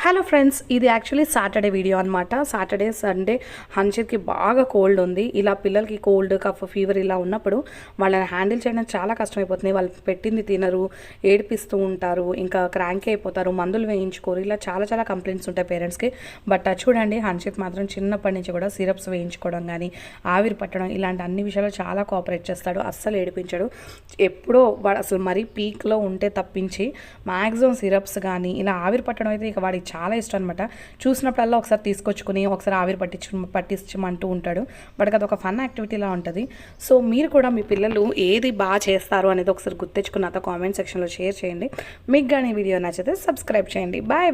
Hello friends, ఇది actually Saturday video అనమాట. Saturday Sunday హన్షిత్కి బాగా కోల్డ్ ఉంది. ఇలా పిల్లలకి కోల్డ్ కఫ్ ఫీవర్ ఇలా ఉన్నప్పుడు వాళ్ళని హ్యాండిల్ చేయడం చాలా కష్టమైపోతుంది. వాళ్ళు పెట్టింది తినరు, ఏడిపిస్తూ ఉంటారు, ఇంకా క్రాంకీ అయిపోతారు, మందులు వేయించుకోరు, ఇలా చాలా చాలా కంప్లైంట్స్ ఉంటాయి పేరెంట్స్కి. బట్ చూడండి, హన్షిత్ మాత్రం చిన్నప్పటి నుంచి కూడా సిరప్స్ వేయించుకోవడం కానీ ఆవిరి పట్టడం ఇలాంటి అన్ని విషయాలు చాలా కోఆపరేట్ చేస్తాడు. అస్సలు ఏడిపించాడు. ఎప్పుడో వాడు అసలు మరీ పీక్లో ఉంటే తప్పించి మ్యాక్సిమం సిరప్స్ కానీ ఇలా ఆవిరి పట్టడం అయితే ఇక వాడికి చాలా ఇష్టం అనమాట. చూసినప్పుడల్లా ఒకసారి తీసుకొచ్చుకుని ఒకసారి ఆవిరి పట్టించమంటూ ఉంటాడు. వాడికి అది ఒక ఫన్ యాక్టివిటీలా ఉంటుంది. సో మీరు కూడా మీ పిల్లలు ఏది బాగా చేస్తారు అనేది ఒకసారి గుర్తించుకున్న కామెంట్ సెక్షన్లో షేర్ చేయండి. మీకు కానీ వీడియో నచ్చితే సబ్స్క్రైబ్ చేయండి. బాయ్.